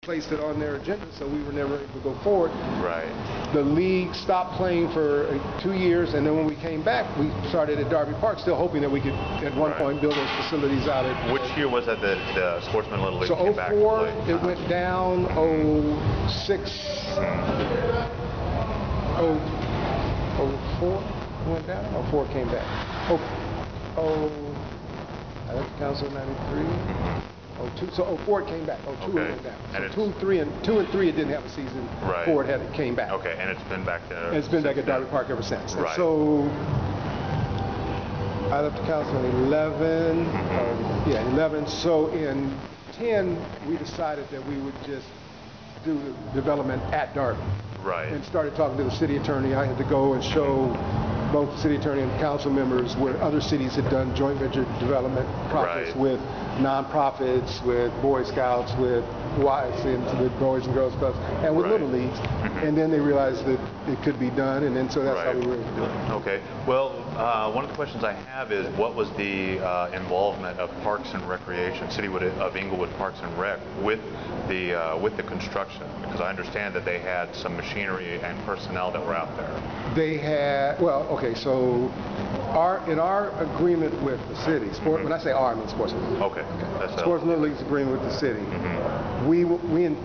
placed it on their agenda, so we were never able to go forward. Right. The league stopped playing for 2 years, and then when we came back, we started at Darby Park, still hoping that we could, at one point, build those facilities out at... Which year was that the Sportsman Little League so came back to 04, play? it went down. 06, 04 went down, 04 came back. I left the council in 93. 02, so 04 it came back. 02 it went down. So and 2 and 3 it didn't have a season. Right. 4 it came back. Okay, and it's been back there. And it's been back at Darby Park ever since. Right. And so I left the council in 11. 11. So in 10 we decided that we would just do the development at Darby. Right. And started talking to the city attorney. I had to go and show both the city attorney and council members where other cities had done joint venture development projects with nonprofits, with Boy Scouts, with with Boys and Girls Clubs, and with Little Leagues. And then they realized that it could be done, and then so that's how we were able to do it. Okay. Well, one of the questions I have is, what was the involvement of Parks and Recreation, City of Inglewood Parks and Rec, with the construction? Because I understand that they had some machinery and personnel that were out there. They had, well, okay, so in our agreement with the city, when I say our, I mean Sportsman. Okay. Sportsman Little League's agreement with the city.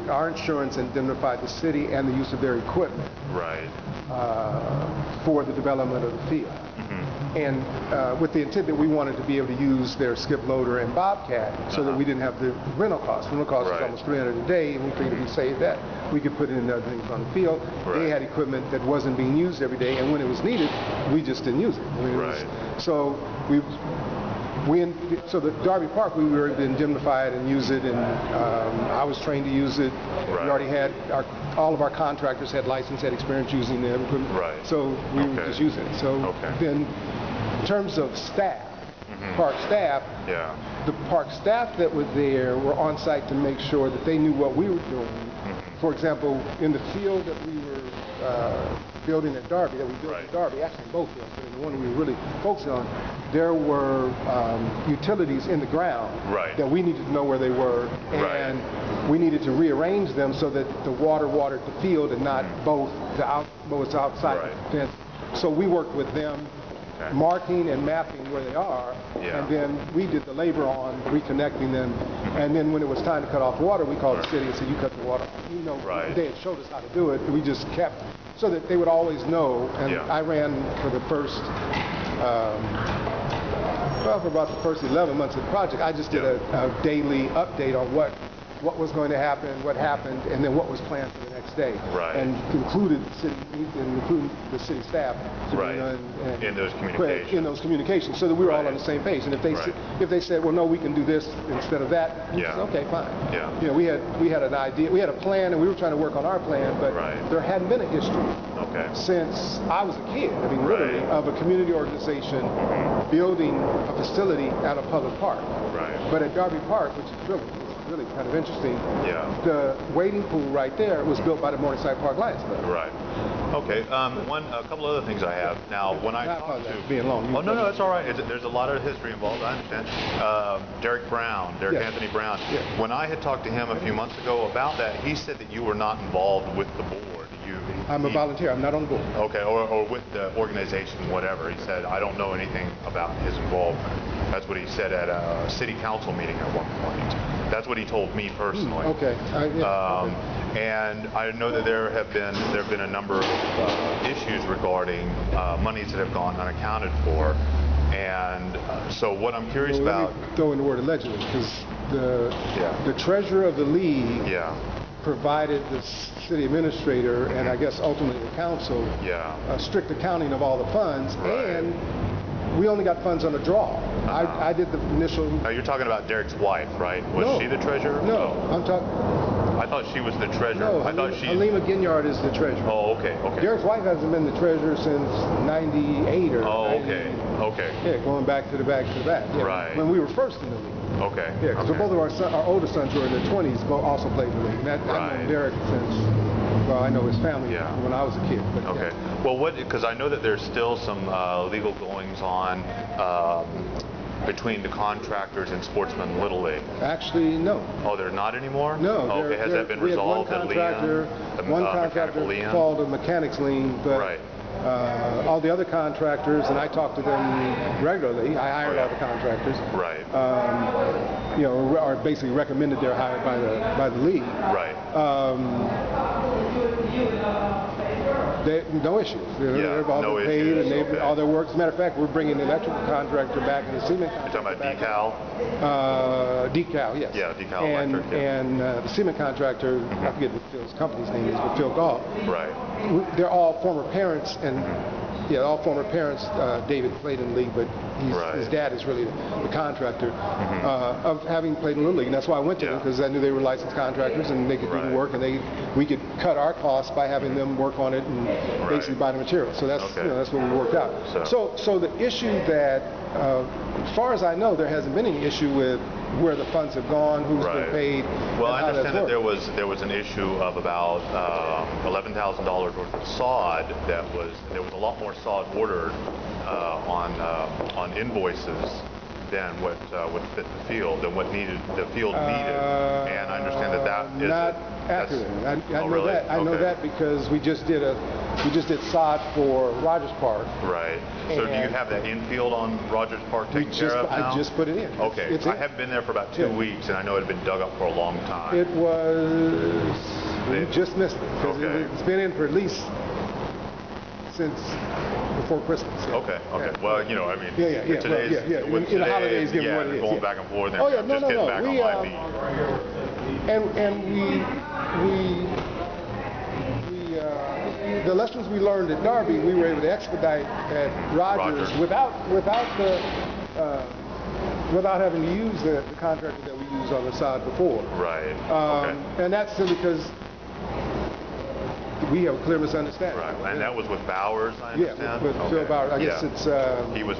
Our insurance indemnified the city and the use of their equipment for the development of the field. And with the intent that we wanted to be able to use their skip loader and bobcat so that we didn't have the rental costs. Rental costs was almost $300 a day, and we figured if we saved that, we could put it in other things on the field. They had equipment that wasn't being used every day, and when it was needed, we just didn't use it. So so the Darby Park, we were indemnified and use it, and I was trained to use it. We already had all of our contractors had license, had experience using the equipment. So we were just using it. So then, in terms of staff, park staff, the park staff that were there were on site to make sure that they knew what we were doing. For example, in the field that we were building at Darby, that we built at Darby, actually both fields, but the one we were really focusing on, there were utilities in the ground that we needed to know where they were, and we needed to rearrange them so that the water watered the field and not both outside the fence. So we worked with them, marking and mapping where they are, and then we did the labor on reconnecting them. And then when it was time to cut off water, we called the city and said, "You cut the water." They had showed us how to do it. We just kept so that they would always know. And I ran for the first, for about the first 11 months of the project. I just did a daily update on what was going to happen, what happened, and then what was planned for the next day, and included the city staff in those communications. So that we were all on the same page. And if they said, well, no, we can do this instead of that, we said, okay, fine. You know, we had an idea, we had a plan, and we were trying to work on our plan, but there hadn't been a history since I was a kid. I mean, literally, of a community organization building a facility at a public park. But at Darby Park, which is really kind of interesting. The wading pool right there was built by the Morningside Park Lions Club. Okay. A couple other things I have now. When I talked to being long. No, it's all right. There's a lot of history involved. I understand. Derek Anthony Brown. When I had talked to him a few months ago about that, he said that you were not involved with the board. I'm a volunteer. I'm not on the board. Okay, or with the organization, whatever. He said, I don't know anything about his involvement. That's what he said at a city council meeting at one point. That's what he told me personally. And I know that there have been a number of issues regarding monies that have gone unaccounted for. And so what I'm curious about... Let me throw in the word allegedly, because the treasurer of the league provided the city administrator and I guess ultimately the council a strict accounting of all the funds, and we only got funds on a draw. I did the initial... Now you're talking about Derek's wife, right? Was she the treasurer? No, I'm talking... I thought she was the treasurer. No, Halima Ginyard is the treasurer. Oh, okay. Derek's wife hasn't been the treasurer since '98 or... Oh, okay. Yeah, going back to the back. Yeah, when we were first in the league. Okay. Yeah, because both of our older sons who are in their 20s also played in the league. And I've known Derek since, well, I know his family when I was a kid. But Well, because I know that there's still some legal goings on between the contractors and Sportsman Little League? Actually, no. Oh, they're not anymore? No. Oh, okay, has that been resolved at Leon? One contractor called a mechanics lien, but right. All the other contractors, and I talk to them regularly. I hired all the contractors. Right. Are basically recommended they're hired by the league. Right. No issues. They've all been paid, and they've all their work. As a matter of fact, we're bringing the electrical contractor back and the cement contractor. You're talking about decal? Decal, yes. Yeah, decal electric. And the cement contractor, I forget what Phil's company's name is, but Phil Gall. Right. They're all former parents, and all former parents. David played in the league, but his dad is really the contractor of having played in the Little League. And that's why I went to them, because I knew they were licensed contractors and they could do the work, and we could cut our costs by having them work on it and basically buy the material. So that's that's what we worked out. So the issue that, as far as I know, there hasn't been any issue with where the funds have gone, who's been paid. Well, I understand that there was an issue of about $11,000 worth of sod. There was a lot more sod ordered on invoices than what fit the field, than what the field needed. And I understand that is not accurate. I know really? that. I know that because we just did sod for Rogers Park. Right. So do you have that infield on Rogers Park taken care of now? I just put it in. Okay. I haven't been there for about 2 weeks, and I know it had been dug up for a long time. It was. We just missed it because it's been in for at least since before Christmas. Yeah. Okay. Well, I mean, today's in the holidays, given what it is. Going back and forth. Oh yeah, no. Back on my feet. The lessons we learned at Darby, we were able to expedite at Rogers without having to use the contractor that we used on the side before. Right. And that's simply because we have a clear misunderstanding. Right. And that was with Bowers, I understand? Yeah, with Phil Bowers. I guess it's... he was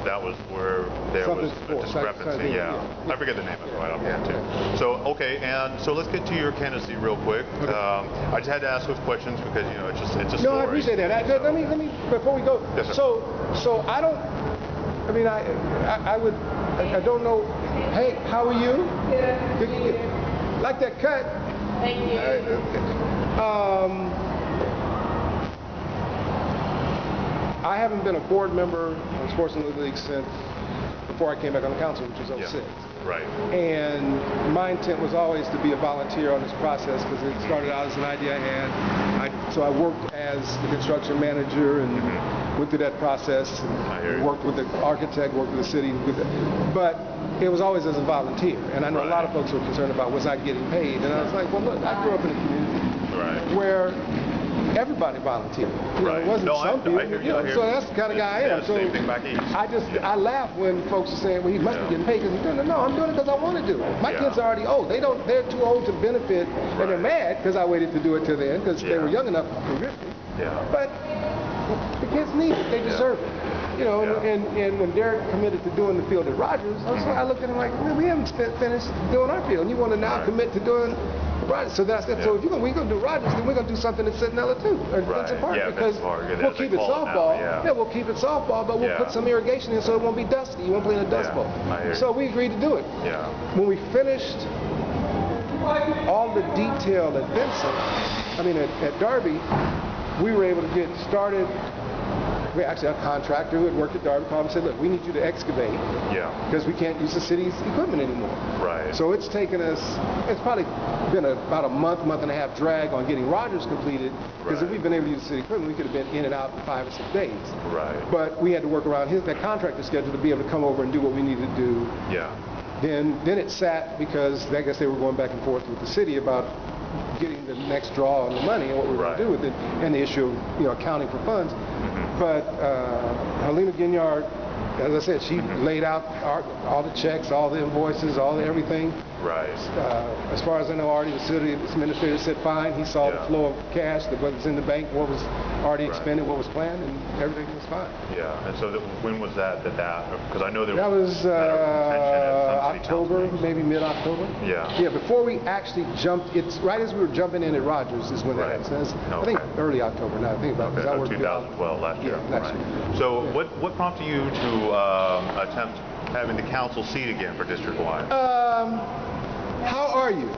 that was where there was a discrepancy. I forget the name of it right offhand, too. So, and so let's get to your candidacy real quick. I just had to ask those questions because, it's a story. No, I appreciate that. Let me, before we go. Yes, sir. So I don't, I mean, I don't know. Hey, how are you? Like that cut? Thank you. I haven't been a board member on Sports and Little League since before I came back on the council, which was 06. Right. And my intent was always to be a volunteer on this process because it started out as an idea I had. So I worked as the construction manager and went through that process and worked with the architect, worked with the city. But it was always as a volunteer. And I know a lot of folks were concerned about was I getting paid. And I was like, well, look, I grew up in a community where everybody volunteered. It wasn't some people. So that's the kind of guy I am. So same thing back east. I laugh when folks are saying, well, he must be getting paid because he's doing it. No, I'm doing it because I want to do it. My kids are already old. They're too old to benefit, and they're mad because I waited to do it till then because they were young enough to contribute. But the kids need it. They deserve it. And when they're committed to doing the field at Rogers, I look at him like, man, we haven't finished doing our field, and you want to now commit to doing Rogers. So that's it. So if we're going to do Rogers, then we're going to do something at Centinela too, or Vincent Park, because we'll keep it softball. We'll keep it softball, but we'll put some irrigation in so it won't be dusty. You won't play in a dust bowl. So we agreed to do it. When we finished all the detail at at Darby, we were able to get started. We actually had a contractor who had worked at Darby called and said, look, we need you to excavate because we can't use the city's equipment anymore. So it's taken us, it's probably been about a month and a half drag on getting Rogers completed because if we'd been able to use the city equipment, we could have been in and out in 5 or 6 days. But we had to work around that contractor schedule to be able to come over and do what we needed to do. Then it sat because I guess they were going back and forth with the city about getting the next draw on the money and what we were going to do with it, and the issue of accounting for funds. But Helena Ginyard, as I said, she laid out all the checks, all the invoices, everything. As far as I know, Artie, the city administrator, said fine. He saw the flow of cash, what was in the bank, what was already expended, what was planned, and everything was fine. And so when was that? Because I know there was October, maybe mid-October. Before we actually jumped, it's right as we were jumping in at Rogers is when that happened. I think early October. Now I think about it. 2012, last year. So what prompted you to attempt having the council seat again for District 1? How are you?